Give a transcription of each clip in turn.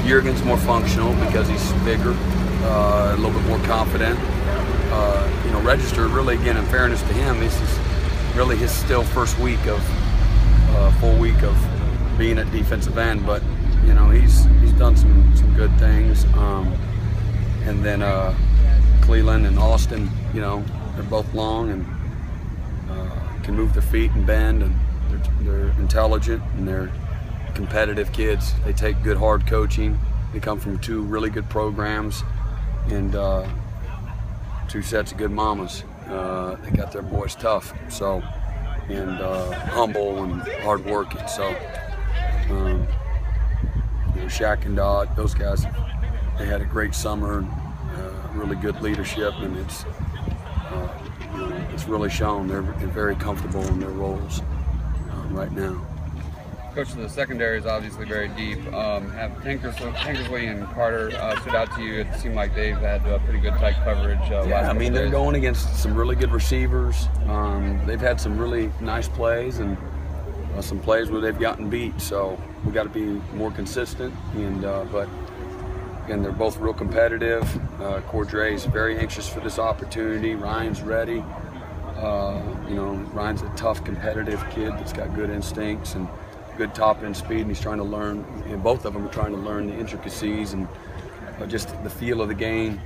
Jurgen's more functional because he's bigger, a little bit more confident. You know, Register, really, again, in fairness to him, this is really his still first week of full week of being at defensive end, but you know, he's done some good things. And then Cleveland and Austin, you know, they're both long and can move their feet and bend, and they're intelligent and they're competitive kids. They take good hard coaching. They come from 2 really good programs and 2 sets of good mamas. They got their boys tough, so, and humble and hard-working. So, you know, Shaq and Dodd, those guys, they had a great summer, really good leadership, and it's you know, it's really shown. They're very comfortable in their roles right now. Coach, the secondary is obviously very deep. Have Tankersley and Carter stood out to you? It seemed like they've had pretty good tight coverage. Yeah, I mean, they're going against some really good receivers. They've had some really nice plays and some plays where they've gotten beat. So we got to be more consistent. And but again, they're both real competitive. Cordray's very anxious for this opportunity. Ryan's ready. You know, Ryan's a tough, competitive kid that's got good instincts and good top end speed, and he's trying to learn, and both of them are trying to learn the intricacies and just the feel of the game,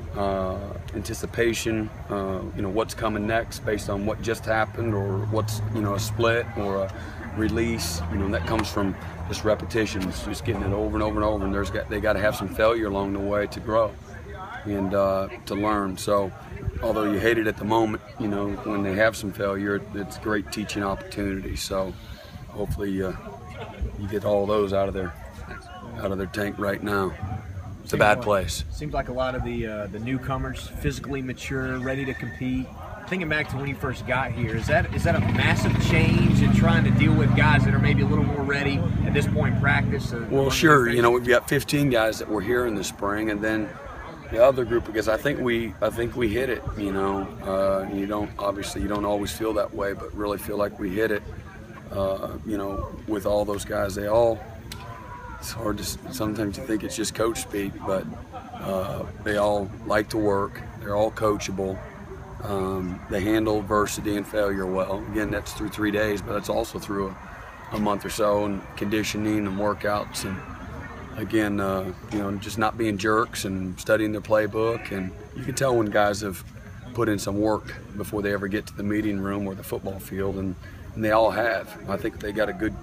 anticipation, you know, what's coming next based on what just happened, or what's, you know, a split or a release, you know, and that comes from just repetition. It's just getting it over and over and over, and they got to have some failure along the way to grow and to learn. So although you hate it at the moment, you know, when they have some failure, it's a great teaching opportunity. So hopefully you get all those out of their tank right now. It's a bad place. Seems like a lot of the newcomers, physically mature, ready to compete. Thinking back to when you first got here, is that a massive change in trying to deal with guys that are maybe a little more ready at this point in practice? Well, sure. You know, we've got 15 guys that were here in the spring, and then the other group, because I think we hit it. You know, you don't always feel that way, but really feel like we hit it. You know, with all those guys, it's hard to, sometimes you think it's just coach speak, but they all like to work. They're all coachable. They handle adversity and failure well. Again, that's through 3 days, but that's also through a month or so, and conditioning and workouts, and again, you know, just not being jerks and studying their playbook. And you can tell when guys have put in some work before they ever get to the meeting room or the football field, and they all have. I think they got a good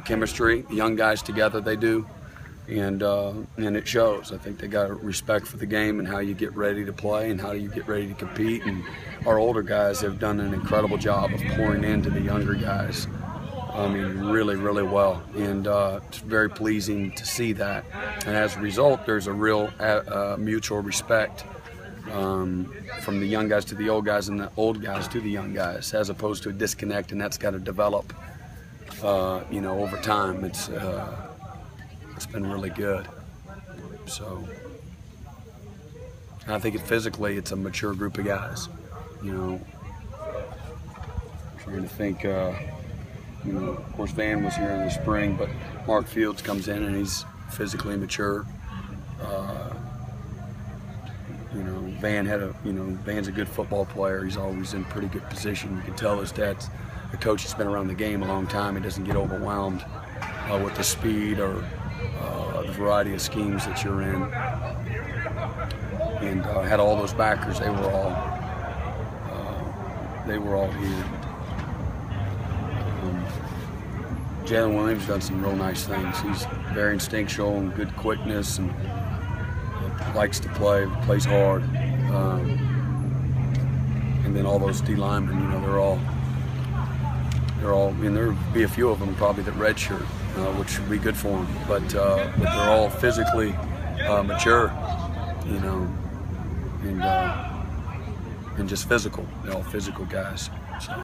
chemistry. The young guys together, they do, and it shows. I think they got a respect for the game and how you get ready to play and how you get ready to compete. And our older guys have done an incredible job of pouring into the younger guys. I mean, really, really well, and it's very pleasing to see that. And as a result, there's a real mutual respect from the young guys to the old guys, and the old guys to the young guys, as opposed to a disconnect, and that's got to develop, you know, over time. It's been really good. So I think physically, it's a mature group of guys. You know, I'm trying to think. You know, of course, Van was here in the spring, but Mark Fields comes in and he's physically mature. You know, Van's a good football player. He's always in pretty good position. You can tell his dad's a coach that's been around the game a long time. He doesn't get overwhelmed with the speed or the variety of schemes that you're in. And had all those backers. They were all here. Jalen Williams done some real nice things. He's very instinctual and good quickness, and likes to play, plays hard. And then all those D linemen, you know, they're all. I mean, there'll be a few of them probably that redshirt, which would be good for them. But they're all physically mature, you know, and just physical. They're all physical guys.